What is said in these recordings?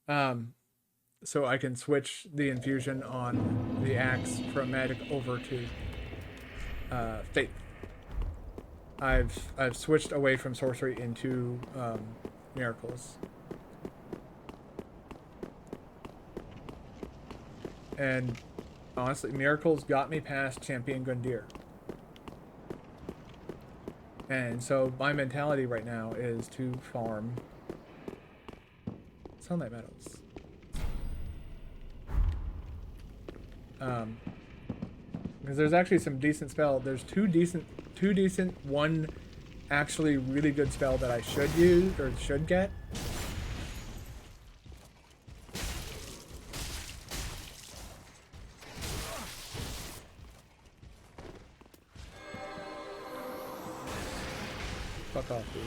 So I can switch the infusion on the axe from magic over to faith. I've switched away from sorcery into miracles, and honestly, miracles got me past Champion Gundyr. And so my mentality right now is to farm Sunlight Meadows. Because there's actually some decent spell. There's two decent, one actually really good spell that I should use or should get. Fuck off, dude.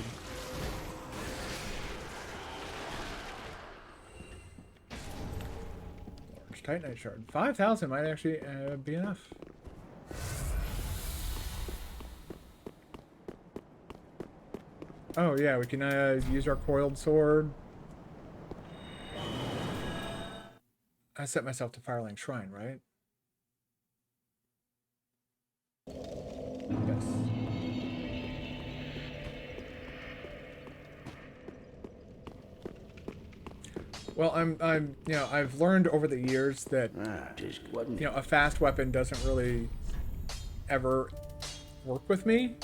Large Titanite Shard. 5,000 might actually be enough. Oh yeah, we can use our coiled sword. I set myself to Firelink Shrine, right? Yes. Well, I've learned over the years that, a fast weapon doesn't really ever work with me.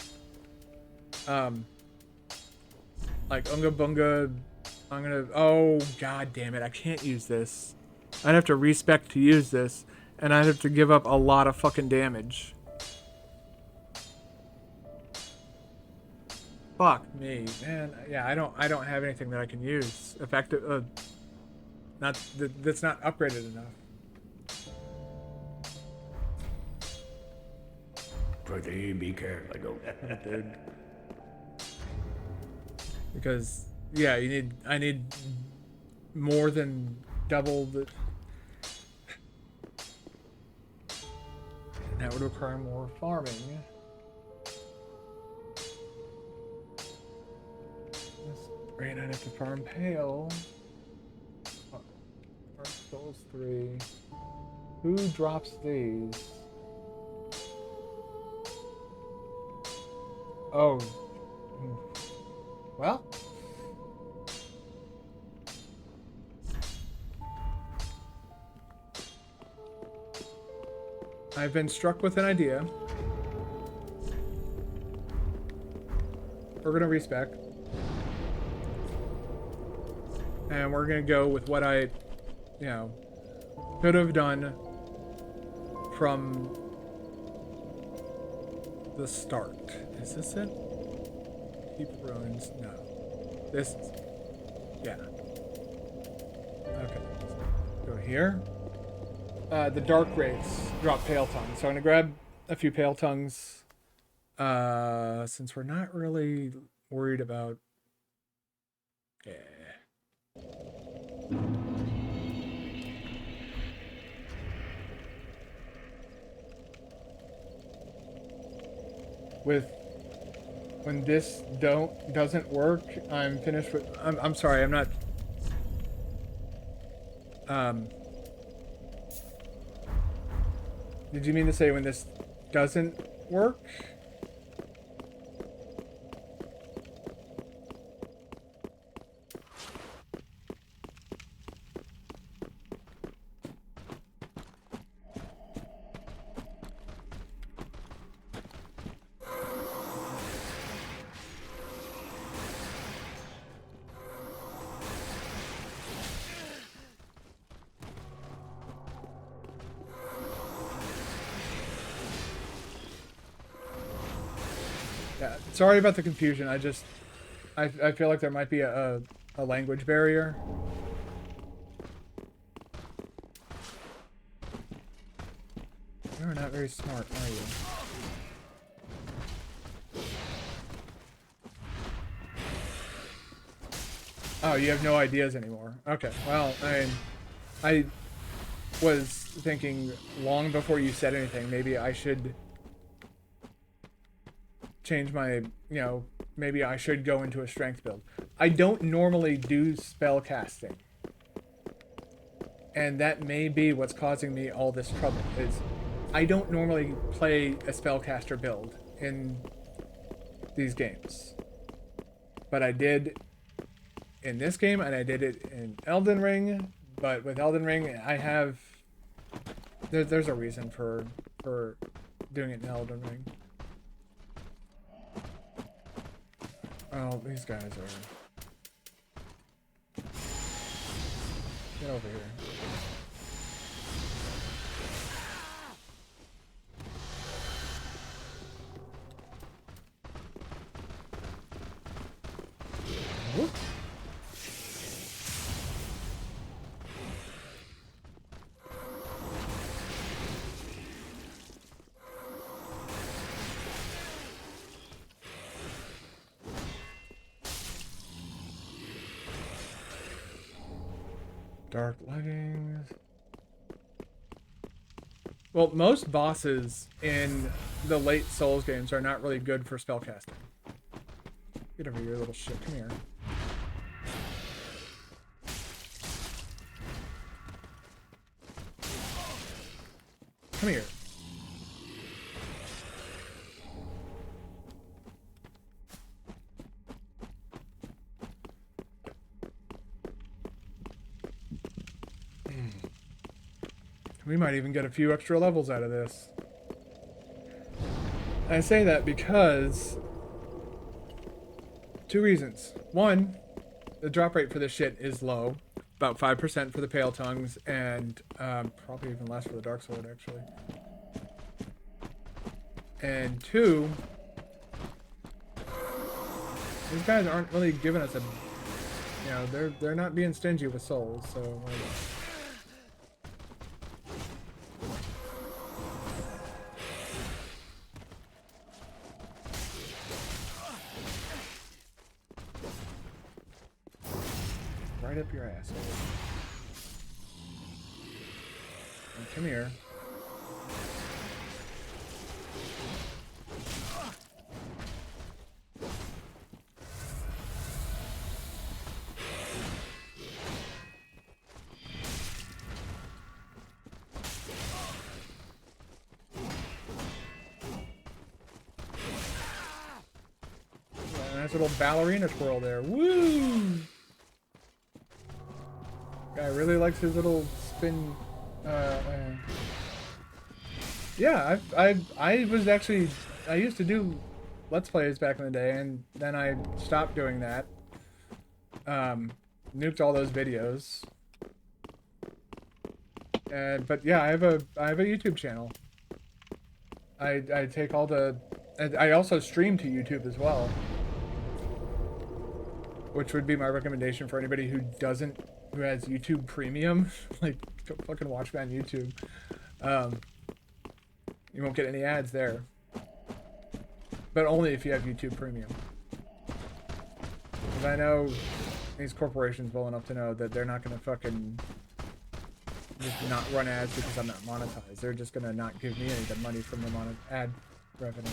Like Unga Bunga, oh god damn it, I can't use this. I'd have to respec to use this, and I'd have to give up a lot of fucking damage. Fuck me, man. Yeah, I don't have anything that I can use. Effective, that's not upgraded enough. Pretty be careful. I go. Dude. Because yeah, I need more than double the. And that would require more farming. Great, I'd have to farm Pale. First those three. Who drops these? Oh. Well. I've been struck with an idea. We're gonna respec. And we're gonna go with what I, could have done from the start. Is this it? Keep ruins? No. This, yeah. Okay. Go here. The Dark Wraiths drop Pale Tongue. So I'm gonna grab a few Pale Tongues. Since we're not really worried about. Yeah. When this doesn't work, I'm finished with. I'm sorry. I'm not. Did you mean to say when this doesn't work? Yeah, sorry about the confusion. I feel like there might be a language barrier. You're not very smart, are you? Oh, you have no ideas anymore. Okay, well, I was thinking long before you said anything, maybe I should change my, maybe I should go into a strength build. I don't normally do spell casting. And that may be what's causing me all this trouble, is I don't normally play a spellcaster build in these games. But I did in this game, and I did it in Elden Ring. But with Elden Ring, I have... There's a reason for doing it in Elden Ring. Oh, these guys are... Get over here. Whoop. Dark leggings. Well, most bosses in the late Souls games are not really good for spellcasting. Get over here, little shit. Come here. Come here. We might even get a few extra levels out of this. I say that because... two reasons. One, the drop rate for this shit is low. About 5% for the Pale Tongues, and probably even less for the Dark Sword, actually. And two, these guys aren't really giving us a... You know, they're not being stingy with souls, so... Like, right up your ass. And come here. Yeah, nice little ballerina twirl there. Woo! Guy really likes his little spin. Yeah, I was actually, I used to do Let's Plays back in the day, and then I stopped doing that. Nuked all those videos. But yeah, I have a YouTube channel. I take all the, and I also stream to YouTube as well, which would be my recommendation for anybody who has YouTube Premium. Like, go fucking watch me on YouTube. You won't get any ads there, but only if you have YouTube Premium. Because I know these corporations well enough to know that they're not gonna fucking just not run ads because I'm not monetized. They're just gonna not give me any of the money from the ad revenue.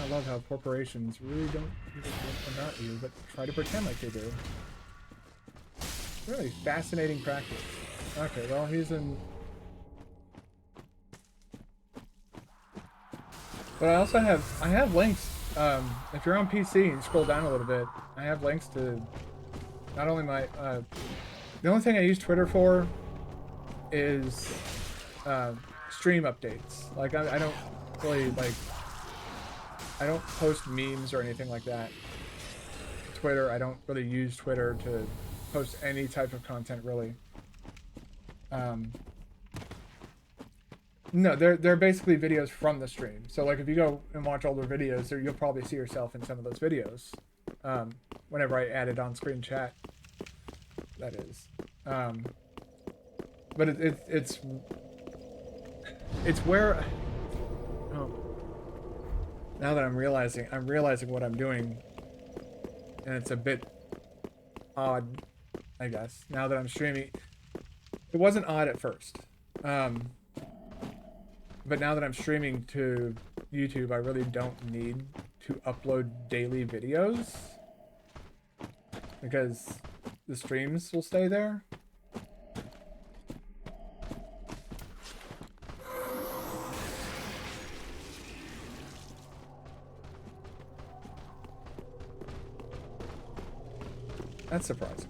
I love how corporations really don't give a shit about you, but try to pretend like they do. Really fascinating practice. Okay, well, he's in... But I also have links, if you're on PC and scroll down a little bit, I have links to not only my, the only thing I use Twitter for is, stream updates. Like, I don't really, like, I don't post memes or anything like that. Twitter, I don't really use Twitter to post any type of content, really. No, they're basically videos from the stream. So, like, if you go and watch older videos, you'll probably see yourself in some of those videos. Whenever I added on-screen chat, that is. But it's where... Oh. Now that I'm realizing what I'm doing, and it's a bit odd, I guess. Now that I'm streaming, it wasn't odd at first. But now that I'm streaming to YouTube, I really don't need to upload daily videos, because the streams will stay there. That's surprising.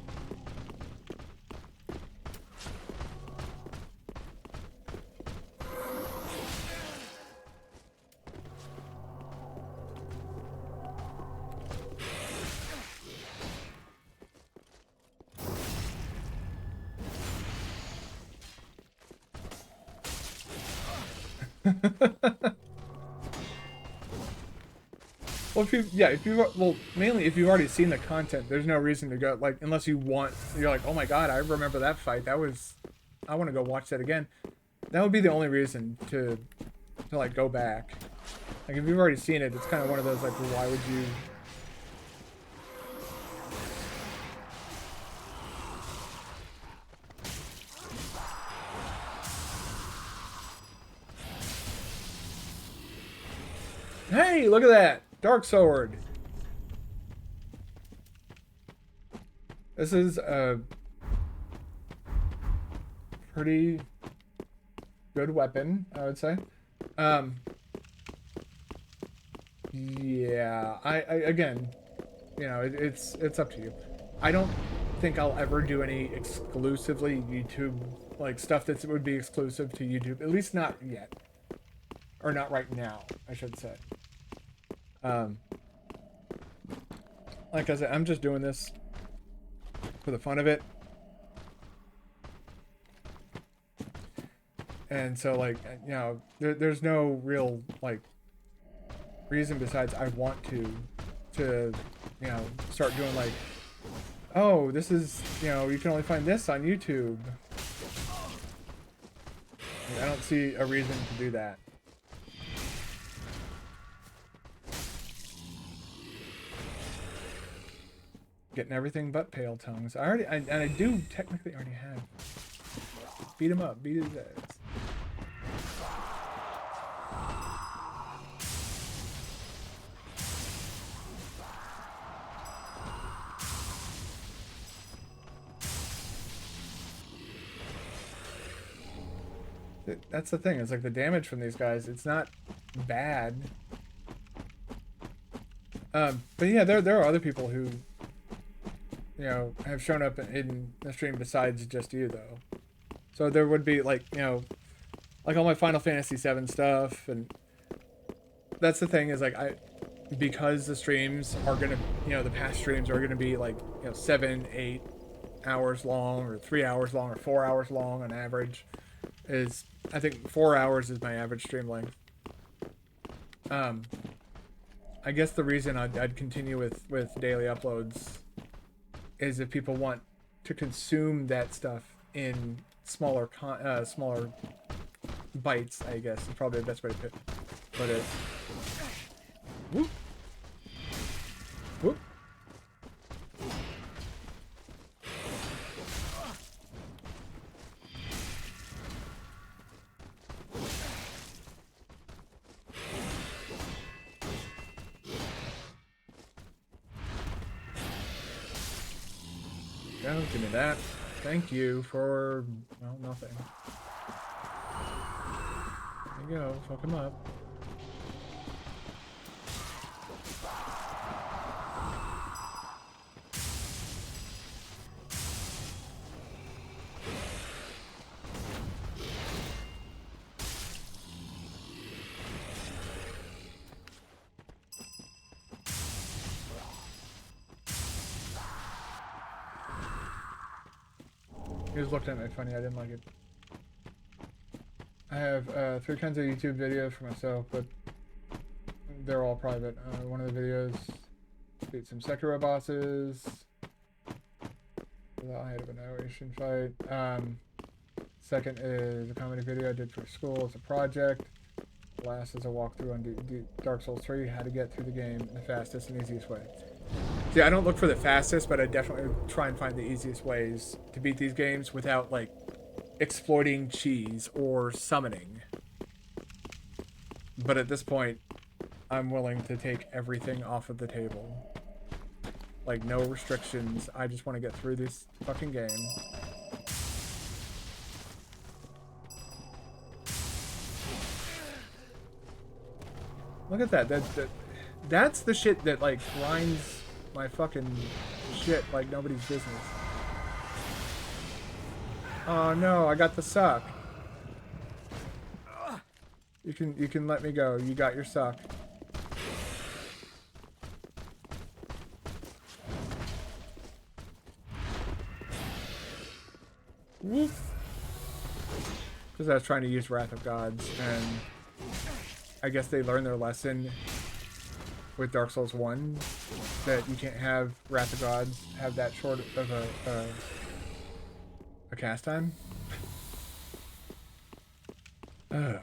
Well, mainly if you've already seen the content, there's no reason to go, like, unless you want, you're like, oh my god, I remember that fight, I want to go watch that again. That would be the only reason to like, go back. Like, if you've already seen it, it's kind of one of those, like, well, why would you... Hey, look at that! Dark Sword! This is a pretty good weapon, I would say. Yeah, I again, you know, it's up to you. I don't think I'll ever do any exclusively YouTube, like, stuff that would be exclusive to YouTube, at least not yet. Or not right now, I should say. Like I said, I'm just doing this for the fun of it. And so, like, you know, there's no real, like, reason besides I want to, you know, start doing, like, oh, this is, you know, you can only find this on YouTube. I don't see a reason to do that. Getting everything but Pale Tongues. And I do technically already have. Beat him up. Beat his ass. That's the thing. It's like the damage from these guys. It's not bad. But yeah, there are other people who, you know, have shown up in the stream besides just you, though. So there would be, like, you know, like all my Final Fantasy VII stuff, and that's the thing is, like, because the streams are gonna, you know, the past streams are gonna be, like, you know, 7-8 hours long, or 3 hours long, or 4 hours long on average. I think 4 hours is my average stream length. I guess the reason I'd continue with daily uploads is if people want to consume that stuff in smaller bites, I guess is probably the best way to put it. Whoop. Whoop. Go, give me that. Thank you for, well, nothing. There you go, fuck him up. He was looking at me funny, I didn't like it. I have 3 kinds of YouTube videos for myself, but they're all private. One of the videos beat some Sekiro bosses without height of annihilation fight. Second is a comedy video I did for school as a project. Last is a walkthrough on Dark Souls 3, how to get through the game in the fastest and easiest way. See, I don't look for the fastest, but I definitely try and find the easiest ways to beat these games without, like, exploiting cheese or summoning. But at this point, I'm willing to take everything off of the table. Like, no restrictions. I just want to get through this fucking game. Look at that. That's the shit that, like, grinds my fucking shit like nobody's business. Oh no, I got the suck. You can let me go. You got your suck. Because I was trying to use Wrath of Gods, and I guess they learned their lesson with Dark Souls 1 that you can't have Wrath of Gods have that short of a cast time. Oh.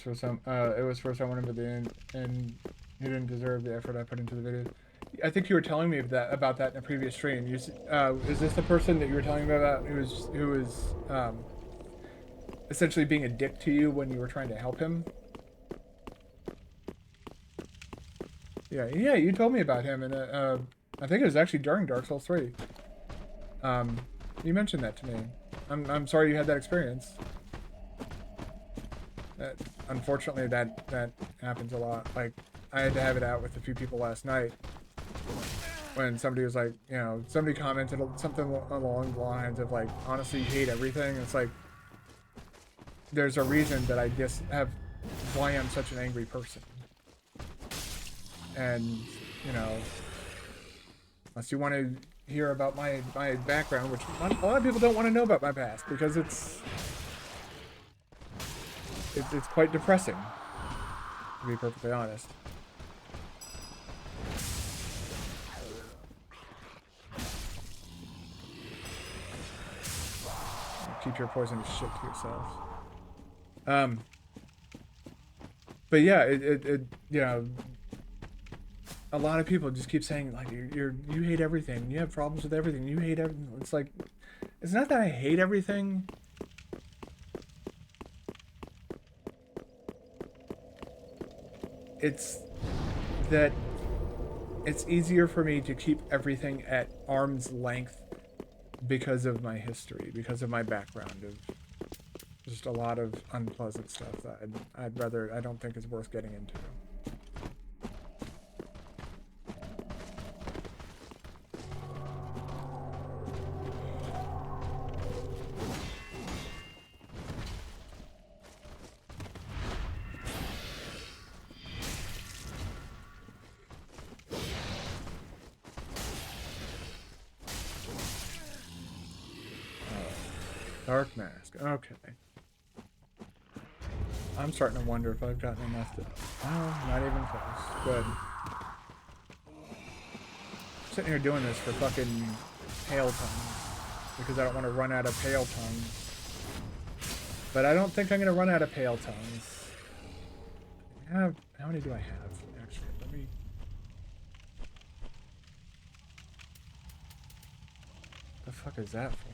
It was for someone in the end, and he didn't deserve the effort I put into the video. I think you were telling me about that in a previous stream. Is this the person that you were telling me about who was essentially being a dick to you when you were trying to help him? Yeah, you told me about him, and I think it was actually during Dark Souls 3. You mentioned that to me. I'm sorry you had that experience. Unfortunately, that happens a lot. Like, I had to have it out with a few people last night when somebody was like, you know, somebody commented something along the lines of like, honestly, you hate everything. It's like, there's a reason that I just have why I'm such an angry person. And, you know, unless you want to hear about my background, which a lot of people don't want to know about my past because it's quite depressing, to be perfectly honest. Keep your poisonous shit to yourselves. But yeah, it you know, a lot of people just keep saying like you hate everything, you have problems with everything, you hate everything. It's like, it's not that I hate everything. It's that it's easier for me to keep everything at arm's length because of my history, because of my background of just a lot of unpleasant stuff that I don't think is worth getting into. Dark Mask. Okay. I'm starting to wonder if I've gotten enough to... Oh, not even close. Good. I'm sitting here doing this for fucking Pale Tongues because I don't want to run out of Pale Tongues. But I don't think I'm going to run out of Pale Tongues. How many do I have? Actually, let me... The fuck is that for?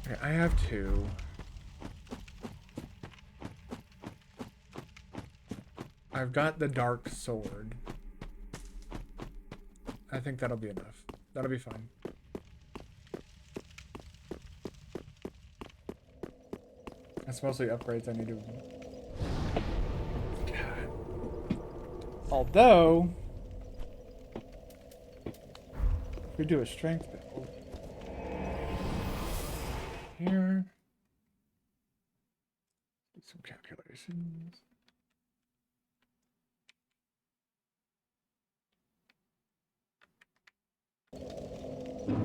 Okay, I have 2. I've got the Dark Sword. I think that'll be enough. That'll be fine. That's mostly upgrades I need to... God. Although... if we do a strength build... Here... do some calculations...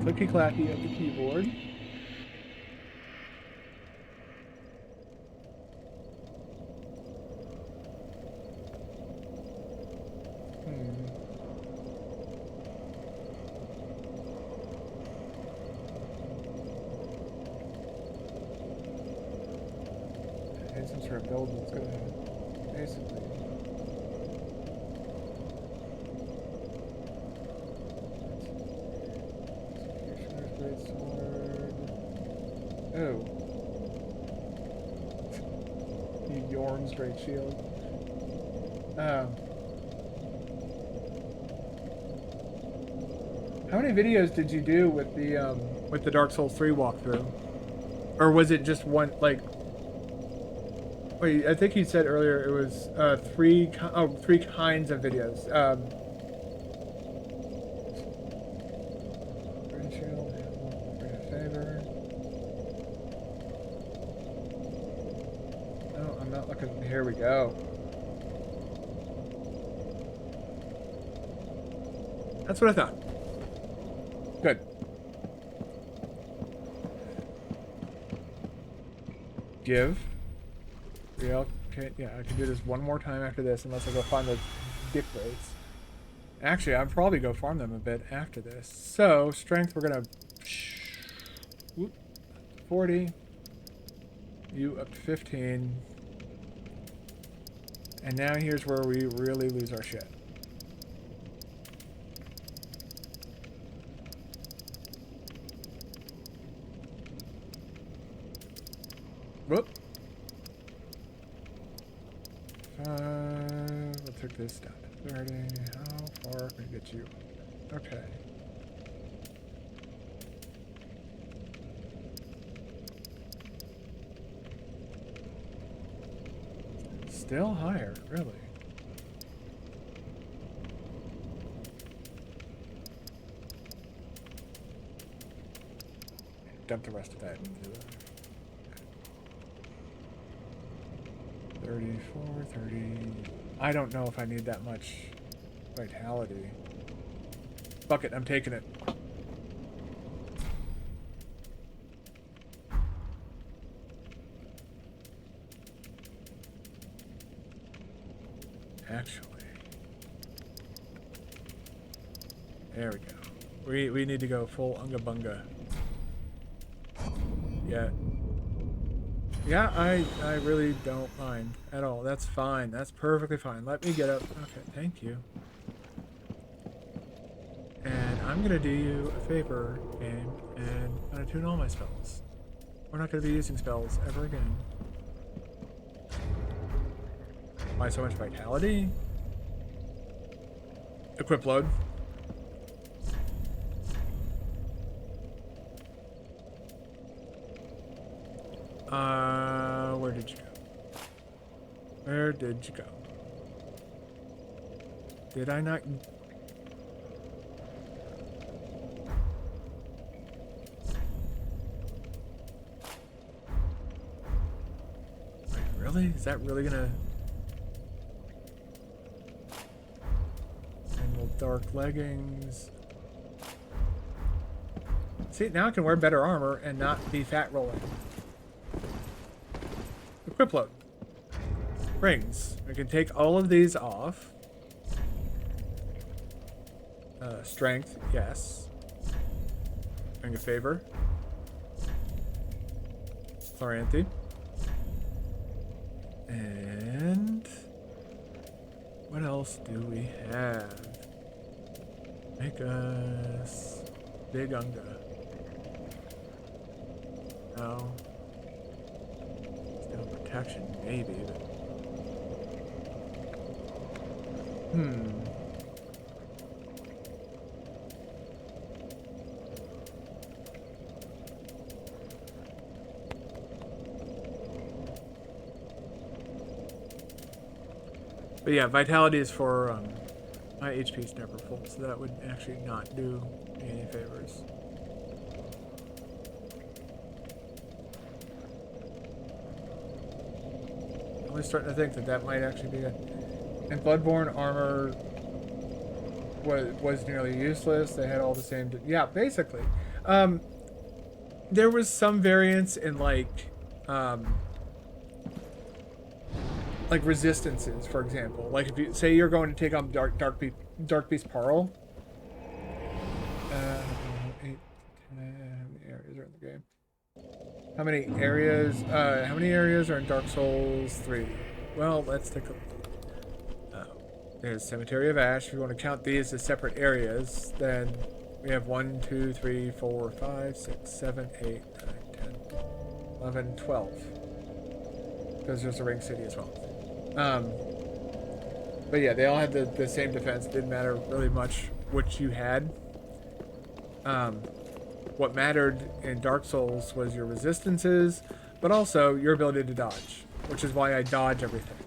Clicky clacky of the keyboard. sure a build was gonna basically. Executioner's Great Sword. Oh. Yorm's Great Shield. How many videos did you do with the Dark Souls 3 walkthrough? Or was it just one, like... Wait, I think you said earlier it was three kinds of videos. Great Shield, Great Favor. No, I'm not looking. Here we go. That's what I thought. Good. Give. Yeah, okay, yeah, I can do this one more time after this, unless I go find those dick rates. Actually, I'll probably go farm them a bit after this. So, strength, we're gonna... Whoop, 40. You up to 15. And now here's where we really lose our shit. Whoop. We'll take this down to 30. How far can we get you? Okay. Still higher, really. Dump the rest of that into the 34, 30. I don't know if I need that much vitality. Fuck it, I'm taking it. Actually. There we go. We need to go full unga bunga. Yeah. Yeah, I really don't mind at all. That's fine. That's perfectly fine. Let me get up. Okay, thank you. And I'm going to do you a favor, game, and I'm going to tune all my spells. We're not going to be using spells ever again. Why so much vitality? Equip load. Where did you go? Where did you go? Did I not... Wait, really? Is that really gonna... Emerald dark leggings... See, now I can wear better armor and not be fat rolling. Equip load. Rings. We can take all of these off. Strength, yes. Ring of Favor. Chloranthy. And... what else do we have? Make us... Big Unga. No. Still protection, maybe, but... But yeah, vitality is for, my HP is never full, so that would actually not do me any favors. I'm really starting to think that that might actually be it. And Bloodborne armor was nearly useless. They had all the same... yeah, basically. There was some variance in, like resistances, for example. Like, if you say you're going to take on Dark Beast Parl. 8, 10 areas are in the game. How many areas? How many areas are in Dark Souls 3? Well, let's take a. There's Cemetery of Ash. If you want to count these as separate areas, then we have 1, 2, 3, 4, 5, 6, 7, 8, 9, 10, 11, 12. Because there's a Ring City as well. But yeah, they all had the same defense. Didn't matter really much what you had. What mattered in Dark Souls was your resistances, but also your ability to dodge, which is why I dodge everything.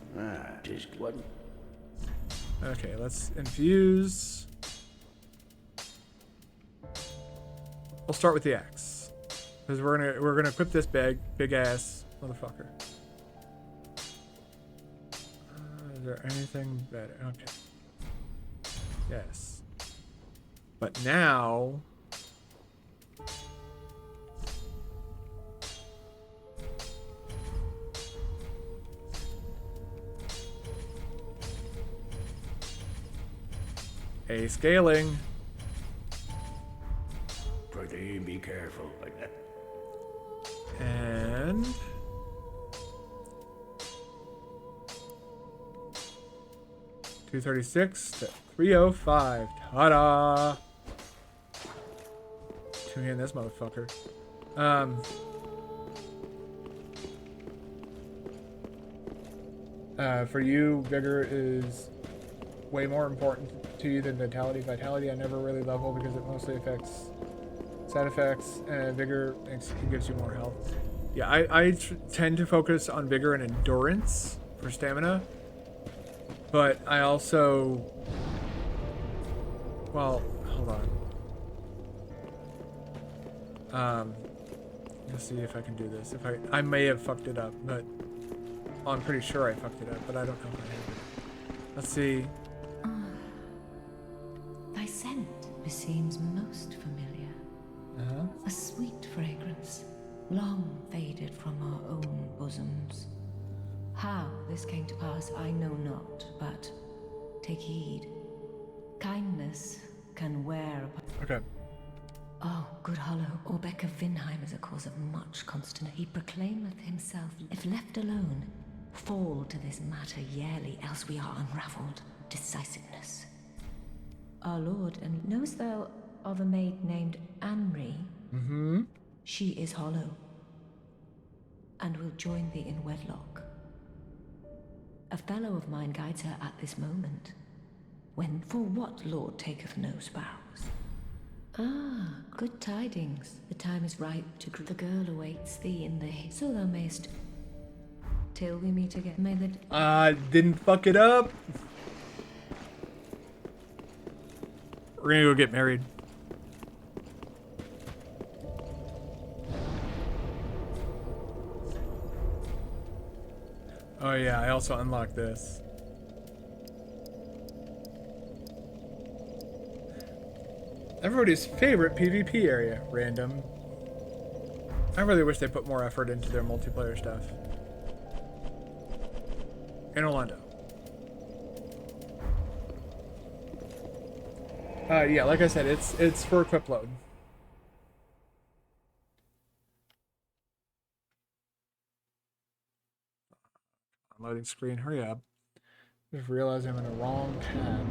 Just what? Okay, let's infuse. We'll start with the axe, because we're gonna equip this big ass motherfucker. Is there anything better? Okay. Yes. But now. A scaling. Pretty be careful like that. And 236 to 305. Ta-da! Two-hand this motherfucker. For you, vigor is way more important to you than vitality. Vitality I never really level because it mostly affects side effects, and vigor gives you more health. Yeah, I tend to focus on vigor and endurance for stamina, but I also, well, hold on. Let's see if I can do this. If I may have fucked it up, but well, I'm pretty sure I fucked it up, but I don't know if I have. Let's see. Thy scent beseems most familiar. A sweet fragrance, long faded from our own bosoms. How this came to pass I know not, but take heed. Kindness can wear upon... Okay. Oh, good Hollow, Orbeck of Vinheim is a cause of much consternation. He proclaimeth himself, if left alone, fall to this matter yearly, else we are unravelled. Decisiveness. Our lord, and knowest thou of a maid named Anri? Mm-hmm. She is Hollow, and will join thee in wedlock. A fellow of mine guides her at this moment, when for what lord taketh no spouse? Ah, good tidings. The time is ripe to the girl awaits thee in the so thou mayst, till we meet again. May the Didn't fuck it up. We're gonna go get married. Oh yeah, I also unlocked this. Everybody's favorite PvP area, random. I really wish they put more effort into their multiplayer stuff. In Orlando. Yeah, like I said, it's for equip load. Loading screen, hurry up. Just realized I'm in the wrong tab.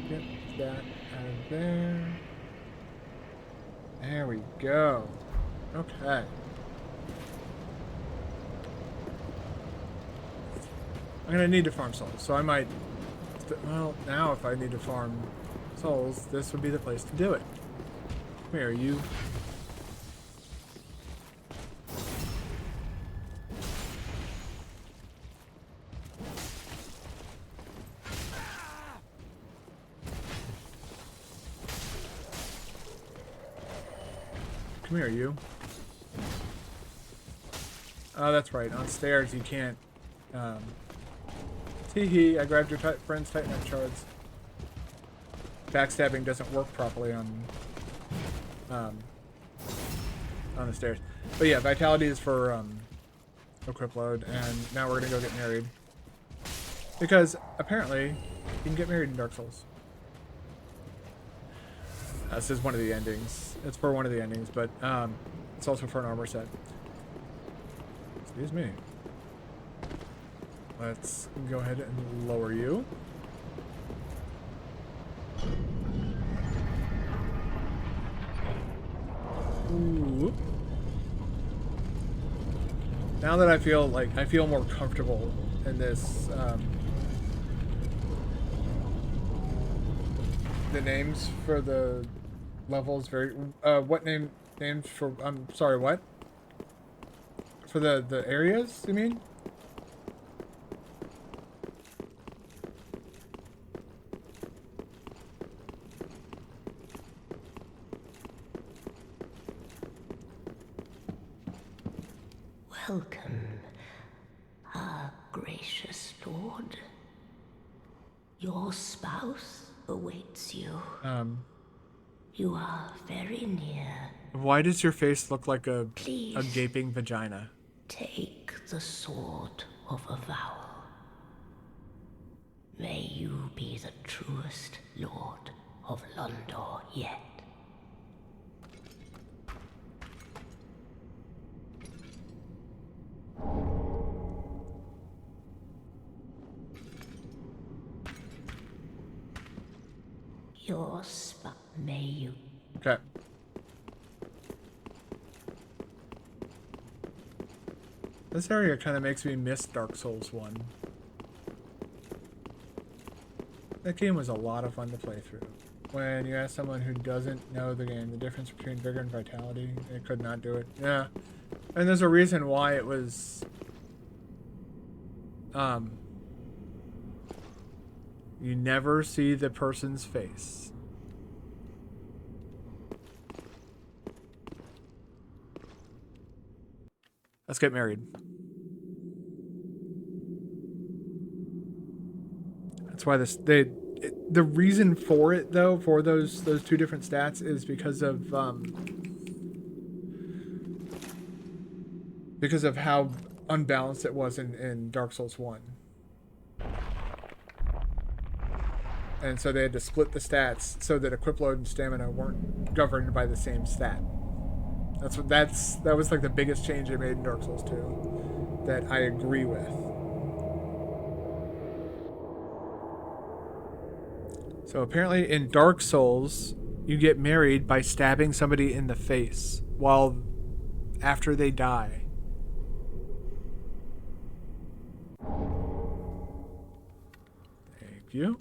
Get that out of there. There we go. Okay. I'm gonna need to farm souls, so I might... Well, now if I need to farm souls, this would be the place to do it. Come here, you... Come here, you. Oh, that's right. On stairs, you can't... Tee-hee, I grabbed your friend's Titanite shards. Backstabbing doesn't work properly on the stairs. But yeah, Vitality is for equip load, and now we're gonna go get married. Because, apparently, you can get married in Dark Souls. This is one of the endings. It's for one of the endings, but it's also for an armor set. Excuse me. Let's go ahead and lower you. Ooh. Now that I feel more comfortable in this, the names for the levels very. What names for? I'm sorry. What? For the areas? You mean? Welcome, our gracious lord. Your spouse awaits you. You are very near. Why does your face look like a Please gaping vagina? take the sword of avowal. May you be the truest lord of Londor yet. Your may you. Okay. This area kind of makes me miss Dark Souls 1. That game was a lot of fun to play through. When you ask someone who doesn't know the game the difference between vigor and vitality, they could not do it. Yeah. And there's a reason why it was... You never see the person's face. Let's get married. That's why the reason for it though, for those two different stats, is because of how unbalanced it was in Dark Souls 1. And so they had to split the stats so that equip load and stamina weren't governed by the same stat. That was like the biggest change they made in Dark Souls 2 that I agree with. So apparently in Dark Souls, you get married by stabbing somebody in the face after they die. Thank you.